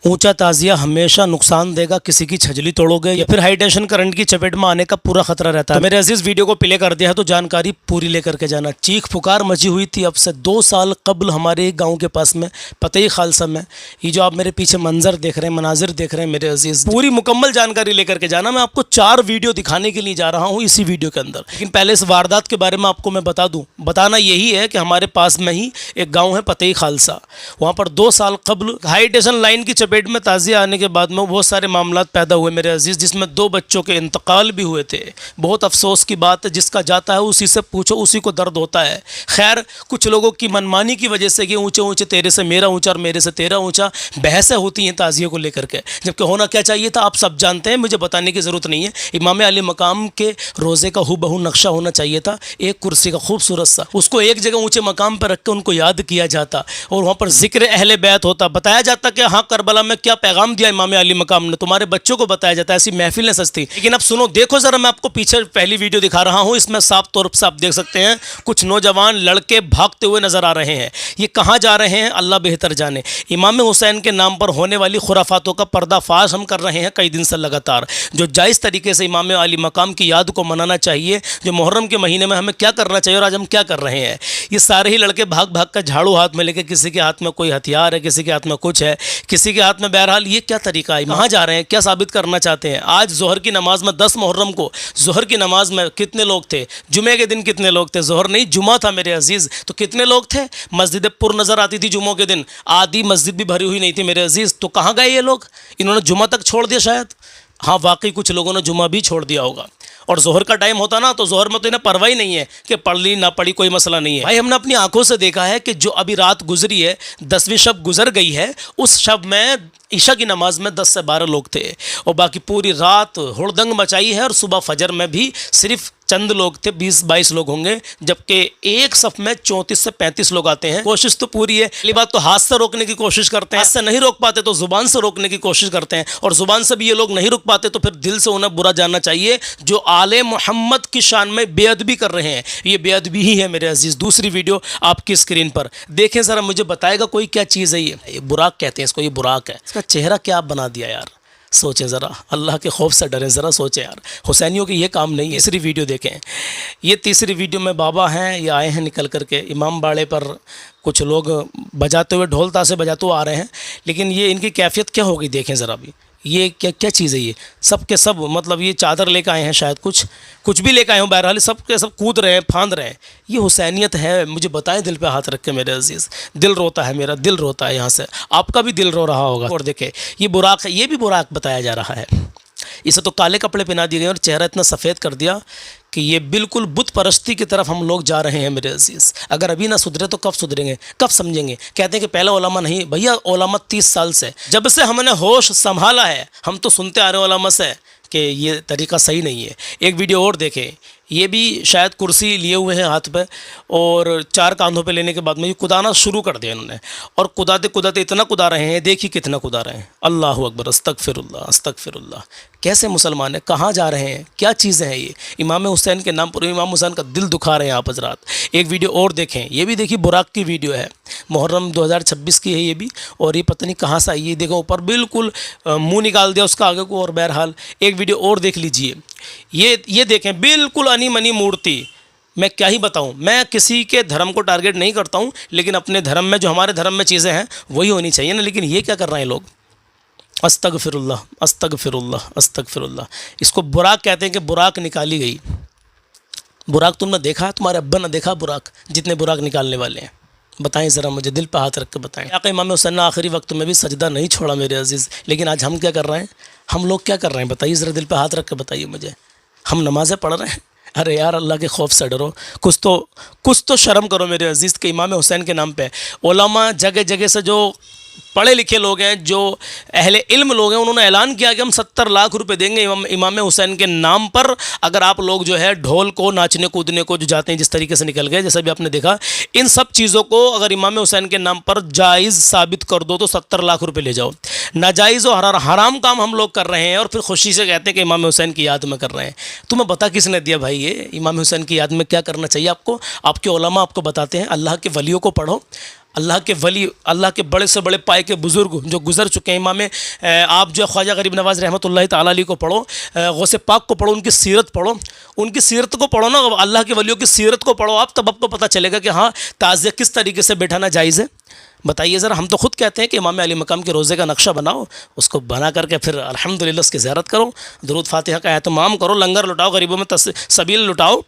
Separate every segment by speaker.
Speaker 1: ऊंचा ताजिया हमेशा नुकसान देगा, किसी की छजली तोड़ोगे या फिर हाई टेंशन करंट की चपेट में आने का पूरा खतरा रहता है। मेरे अजीज वीडियो को प्ले कर दिया है तो जानकारी पूरी लेकर के जाना। चीख पुकार मची हुई थी अब से 2 साल कबल हमारे गांव के पास में पतई खालसा में। ये जो आप मेरे पीछे मंजर देख रहे हैं, मनाजिर देख रहे हैं मेरे अजीज, पूरी मुकम्मल जानकारी लेकर के जाना। मैं आपको 4 वीडियो दिखाने के लिए जा रहा हूँ इसी वीडियो के अंदर। लेकिन पहले इस वारदात के बारे में आपको मैं बता दूँ। बताना यही है कि हमारे पास में ही एक गाँव है पतई खालसा। वहाँ पर 2 साल कबल हाई टेंशन लाइन की चपेट में ताजिया आने के बाद में बहुत सारे मामला पैदा हुए मेरे अजीज़, जिसमें 2 बच्चों के इंतकाल भी हुए थे। बहुत अफसोस की बात है, जिसका जाता है उसी से पूछो, उसी को दर्द होता है। खैर, कुछ लोगों की मनमानी की वजह से कि ऊंचे ऊंचे तेरे से मेरा ऊंचा और मेरे से तेरा ऊंचा बहसें होती हैं ताजिए को लेकर के, जबकि होना क्या चाहिए था आप सब जानते हैं, मुझे बताने की ज़रूरत नहीं है। इमाम अली मकाम के रोज़े का हूबहू नक्शा होना चाहिए था, एक कुर्सी का खूबसूरत सा, उसको एक जगह ऊँचे मकाम पर रख के उनको याद किया जाता और वहाँ पर जिक्र अहले बैत होता, बताया जाता कि हाँ करबला में क्या पैगाम दिया इमाम अली मकाम ने, तुम्हारे बच्चों को बताया जाता है। ऐसी महफिलें सजती। लेकिन अब सुनो, देखो जरा, मैं आपको पीछे पहली वीडियो दिखा रहा हूँ, इसमें साफ तौर से आप देख सकते हैं कुछ नौजवान लड़के भागते हुए नजर आ रहे हैं। ये कहाँ जा रहे हैं अल्लाह बेहतर जाने। इमाम हुसैन के नाम पर होने वाली खुराफातों का पर्दाफाश हम कर रहे हैं कई दिन से लगातार। जो जायज़ तरीके से इमाम अली मकाम की याद को मनाना चाहिए, जो मुहर्रम के महीने में हमें क्या करना चाहिए और आज हम क्या कर रहे हैं। ये सारे ही लड़के भाग भाग कर झाड़ू हाथ में लेके, किसी के हाथ में कोई हथियार है, किसी के हाथ में कुछ है, किसी के हाथ में, बहरहाल ये क्या तरीका है, कहाँ जा रहे हैं, क्या साबित करना चाहते हैं। आज जोहर की नमाज में 10 मुहर्रम को जोहर की नमाज में कितने लोग थे, जुमे के दिन कितने लोग थे, जोहर नहीं जुमा था मेरे अजीज़, तो कितने लोग थे। मस्जिद पुर नज़र आती थी जुमों के दिन, आधी मस्जिद भी भरी हुई नहीं थी मेरे अजीज़। तो कहाँ गए ये लोग, इन्होंने जुमा तक छोड़ दिया शायद। हाँ वाकई कुछ लोगों ने जुमा भी छोड़ दिया होगा। और जोहर का टाइम होता ना, तो जोहर में तो इन्हें परवाही नहीं है कि पढ़ ली ना पढ़ी, कोई मसला नहीं है। भाई हमने अपनी आंखों से देखा है कि जो अभी रात गुजरी है, 10वीं शब गुजर गई है, उस शब में ईशा की नमाज में 10 से 12 लोग थे और बाकी पूरी रात हुड़दंग मचाई है। और सुबह फजर में भी सिर्फ चंद लोग थे, 20-22 लोग होंगे, जबकि एक सफ में 34 से 35 लोग आते हैं। कोशिश तो पूरी है। पहली बात तो हाथ से रोकने की कोशिश करते हैं, हाथ से नहीं रोक पाते तो जुबान से रोकने की कोशिश करते हैं, और जुबान से भी ये लोग नहीं रोक पाते तो फिर दिल से उन्हें बुरा जानना चाहिए जो आले मोहम्मद की शान में बेअदबी कर रहे हैं। ये बेअदबी ही है मेरे अजीज़। दूसरी वीडियो आपकी स्क्रीन पर देखें ज़रा, मुझे बताएगा कोई क्या चीज़ है। ये बुराक कहते हैं इसको, ये बुराक है। इसका चेहरा क्या आप बना दिया यार, सोचें ज़रा, अल्लाह के खौफ से डरें, ज़रा सोचें यार। हुसैनियों के ये काम नहीं है। तीसरी वीडियो देखें, ये तीसरी वीडियो में बाबा हैं, ये आए हैं निकल करके इमाम बाड़े पर, कुछ लोग बजाते हुए ढोल ताशे बजाते हुए आ रहे हैं, लेकिन ये इनकी कैफियत क्या होगी देखें ज़रा। भी ये क्या क्या चीज़ है, ये सब के सब, मतलब ये चादर लेकर आए हैं शायद, कुछ भी लेकर आए हों, बहरहाल सब के सब कूद रहे हैं, फांद रहे हैं। ये हुसैनियत है, मुझे बताएं दिल पे हाथ रख के मेरे अजीज़। दिल रोता है, मेरा दिल रोता है यहाँ से, आपका भी दिल रो रहा होगा। और देखें ये बुराक है, ये भी बुराक बताया जा रहा है। इसे तो काले कपड़े पहना दिए गए और चेहरा इतना सफ़ेद कर दिया कि ये बिल्कुल बुत परस्ती की तरफ हम लोग जा रहे हैं मेरे अजीज़। अगर अभी ना सुधरे तो कब सुधरेंगे, कब समझेंगे। कहते हैं कि पहला उलमा नहीं, भैया उलमा 30 साल से, जब से हमने होश संभाला है, हम तो सुनते आ रहे उलमा से कि ये तरीका सही नहीं है। एक वीडियो और देखें, ये भी शायद कुर्सी लिए हुए हैं हाथ पे और 4 कांधों पे लेने के बाद में ये कुदाना शुरू कर दिया इन्होंने, और कुदाते कुदाते इतना कुदा रहे हैं, देखिए कितना कुदा रहे हैं। अल्लाह अकबर, अस्तगफिरुल्लाह अस्तगफिरुल्लाह। कैसे मुसलमान हैं, कहाँ जा रहे हैं, क्या चीज़ें हैं ये। इमाम हुसैन के नाम पर इमाम हुसैन का दिल दुखा रहे हैं आप हज़रात। एक वीडियो और देखें, ये भी देखिए बुराक की वीडियो है, मुहर्रम 2026 की है ये भी, और ये पता नहीं कहाँ से आई है। देखो ऊपर बिल्कुल मुँह निकाल दिया उसका आगे को। और बहरहाल एक वीडियो और देख लीजिए, ये देखें बिल्कुल अनी मनी मूर्ति। मैं क्या ही बताऊं, मैं किसी के धर्म को टारगेट नहीं करता हूं, लेकिन अपने धर्म में जो हमारे धर्म में चीज़ें हैं वही होनी चाहिए ना। लेकिन ये क्या कर रहे हैं लोग, अस्तगफिरुल्लाह अस्तगफिरुल्लाह अस्तगफिरुल्लाह। इसको बुराक कहते हैं कि बुराक निकाली गई। बुराक तुमने देखा, तुम्हारे अब्बा ने देखा बुराक, जितने बुराक निकालने वाले हैं। बताएं ज़रा, मुझे दिल पर हाथ रख के बताएं। आक़ा इमाम हुसैन ने आखिरी वक्त में भी सजदा नहीं छोड़ा मेरे अजीज़, लेकिन आज हम क्या कर रहे हैं, हम लोग क्या कर रहे हैं बताइए ज़रा, दिल पे हाथ रख के बताइए मुझे। हम नमाज़ें पढ़ रहे हैं, अरे यार अल्लाह के खौफ से डरो, कुछ तो शर्म करो मेरे अजीज़ के इमाम हुसैन के नाम पे। उलमा जगह जगह से जो पढ़े लिखे लोग हैं, जो अहले इल्म लोग हैं, उन्होंने ऐलान किया कि हम 70 लाख रुपए देंगे इमाम हुसैन के नाम पर, अगर आप लोग जो है ढोल को, नाचने कूदने को जो जाते हैं जिस तरीके से निकल गए, जैसा भी आपने देखा, इन सब चीज़ों को अगर इमाम हुसैन के नाम पर जायज़ साबित कर दो तो 70 लाख रुपए ले जाओ। नाजायज़ और हराम काम हम लोग कर रहे हैं और फिर खुशी से कहते हैं कि इमाम हुसैन की याद में कर रहे हैं। तुम्हें बता किसने दिया भाई ये इमाम हुसैन की याद में क्या करना चाहिए आपको? आपके उलमा आपको बताते हैं। अल्लाह के वलियों को पढ़ो, अल्लाह के वली, अल्लाह के बड़े से बड़े पाए के बुज़ुर्ग जो गुज़र चुके हैं, इमाम आप जो ख्वाजा गरीब नवाज़ रहमतुल्लाहि तआला अलैह को पढ़ो, गौसे पाक को पढ़ो, उनकी सीरत पढ़ो, उनकी सीरत को पढ़ो ना, अल्लाह के वलियों की सीरत को पढ़ो आप, तब आपको पता चलेगा कि हाँ ताज़िया किस तरीके से बैठाना जायज़ है। बताइए ज़रा, हम तो ख़ुद कहते हैं कि इमाम अली मकाम के रोज़े का नक्शा बनाओ, उसको बना करके फिर अल्हम्दुलिल्लाह उसकी ज़ियारत करो, दुरूद फातिहा का एहतमाम करो, लंगर लुटाओ, गरीबों में सबील लुटाओ,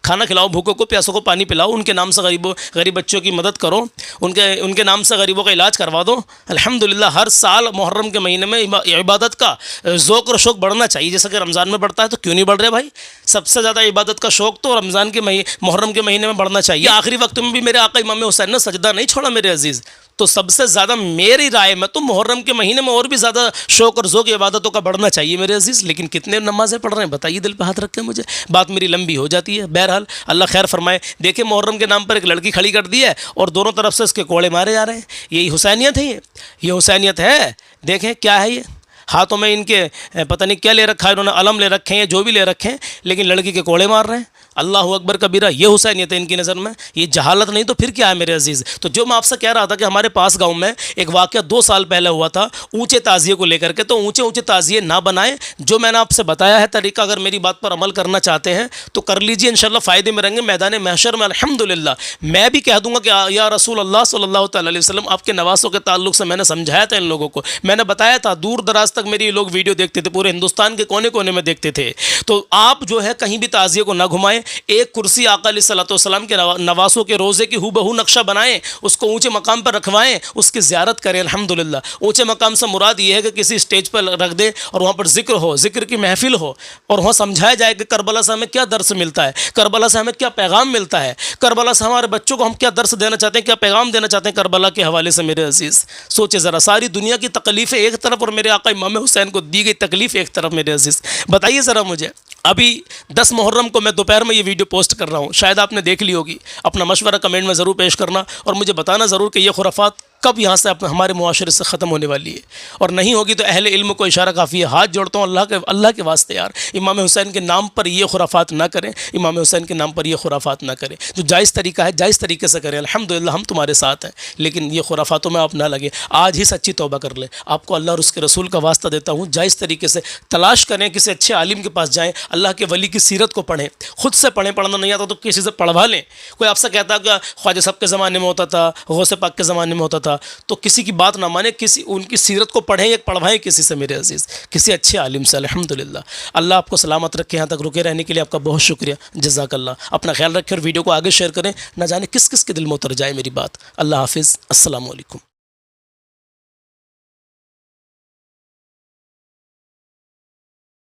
Speaker 1: खाना खिलाओ, भूखों को प्यासों को पानी पिलाओ, उनके नाम से गरीब बच्चों की मदद करो, उनके नाम से गरीबों का इलाज करवा दो। अल्हम्दुलिल्लाह हर साल मुहर्रम के महीने में इबादत का ज़ौक़ और शौक़ बढ़ना चाहिए, जैसा कि रमज़ान में बढ़ता है। तो क्यों नहीं बढ़ रहे भाई? सबसे ज़्यादा इबादत का शौक़ तो रमज़ान के मुहर्रम के महीने में बढ़ना चाहिए। आखिरी वक्त में भी मेरे आका इमाम हुसैन ने सजदा नहीं छोड़ा मेरे अजीज़। तो सबसे ज़्यादा मेरी राय में तो मुहर्रम के महीने में और भी ज़्यादा शौक़ और ज़ौक़ इबादतों का बढ़ना चाहिए मेरे अजीज़। लेकिन कितने नमाज़ें पढ़ रहे हैं बताइए, दिल पे हाथ रख के मुझे। बात मेरी लंबी हो जाती है, बहरहाल अल्लाह खैर फरमाए। देखिए मुहर्रम के नाम पर एक लड़की खड़ी कर दी है और दोनों तरफ से इसके कोड़े मारे जा रहे हैं। यही हुसैनियत है, ये हुसैनियत है। देखें क्या है ये, हाथों में इनके पता नहीं क्या ले रखा है, इन्होंने अलम ले रखे हैं, जो भी ले रखे हैं, लेकिन लड़की के कोड़े मार रहे हैं। अल्लाह अकबर कबीरा, ये हुसैनियत है इनकी नज़र में। ये जहालत नहीं तो फिर क्या है मेरे अजीज़? तो जो मैं आपसे कह रहा था कि हमारे पास गांव में एक वाक़या 2 साल पहले हुआ था ऊंचे ताज़िए को लेकर के, तो ऊंचे ऊंचे ताज़िए ना बनाएं। जो मैंने आपसे बताया है तरीका, अगर मेरी बात पर अमल करना चाहते हैं तो कर लीजिए, इंशाल्लाह फ़ायदे में रहेंगे मैदान महशर में। अल्हम्दुलिल्लाह मैं भी कह दूँगा कि या रसूल अल्लाह सल्लल्लाहु अलैहि वसल्लम, आपके नवासों के ताल्लुक़ से मैंने समझाया था इन लोगों को, मैंने बताया था, दूर दराज तक मेरी लोग वीडियो देखते थे, पूरे हिंदुस्तान के कोने कोने में देखते थे। तो आप जो है कहीं भी ताज़िए को ना घुमाएं, एक कुर्सी आका अलैहिस्सलाम के नवासों के रोज़े की हूबहू नक्शा बनाएं, उसको ऊंचे मकाम पर रखवाएं, उसकी ज़ियारत करें। अल्हम्दुलिल्लाह ऊंचे मकाम से मुराद ये है कि किसी स्टेज पर रख दें और वहाँ पर ज़िक्र हो, ज़िक्र की महफिल हो, और वहाँ समझाया जाए कि करबला से हमें क्या दर्स मिलता है, करबला से हमें क्या पैगाम मिलता है, करबला से हमारे बच्चों को हम क्या दर्स देना चाहते हैं, क्या पैगाम देना चाहते हैं करबला के हवाले से। मेरे अजीज़ सोचे ज़रा, सारी दुनिया की तकलीफ़ें एक तरफ और मेरे आका इमाम हुसैन को दी गई तकलीफ़ एक तरफ। मेरे अजीज़ बताइए ज़रा मुझे, अभी 10 मुहर्रम को मैं दोपहर में ये वीडियो पोस्ट कर रहा हूँ, शायद आपने देख ली होगी। अपना मशवरा कमेंट में ज़रूर पेश करना और मुझे बताना ज़रूर कि ये खुराफात कब यहाँ से हमारे मुआशरे से ख़त्म होने वाली है, और नहीं होगी तो अहले इल्म को इशारा काफ़ी है। हाथ जोड़ता हूँ अल्लाह के वास्ते यार, इमाम हुसैन के नाम पर ये खुराफात ना करें, इमाम हुसैन के नाम पर ये खुराफात ना करें। जो जायज़ तरीका है जायज़ तरीके से करें, अल्हम्दुलिल्लाह हम तुम्हारे साथ हैं, लेकिन ये खुराफातों में आप ना लगे। आज ही सच्ची तौबा कर लें, आपको अल्लाह और उसके रसूल का वास्ता देता हूँ। जायज़ तरीके से तलाश करें, किसी अच्छे आलिम के पास जाएँ, अल्लाह के वली की सीरत को पढ़ें, खुद से पढ़ें, पढ़ना नहीं आता तो किसी से पढ़वा लें। कोई आपसे कहता है कि ख्वाजा साहब के ज़माने में होता था, गौसे पाक के ज़माने में होता था, तो किसी की बात ना माने, किसी उनकी सीरत को पढ़ें या पढ़वाएं किसी से मेरे अजीज़, किसी अच्छे आलिम से। अल्हम्दुलिल्लाह अल्लाह आपको सलामत रखे, यहाँ तक रुके रहने के लिए आपका बहुत शुक्रिया, जज़ाकल्लाह। अपना ख्याल रखें और वीडियो को आगे शेयर करें, ना जाने किस किस के दिल में उतर जाए मेरी बात। अल्लाह हाफिज़, अस्सलामु अलैकुम।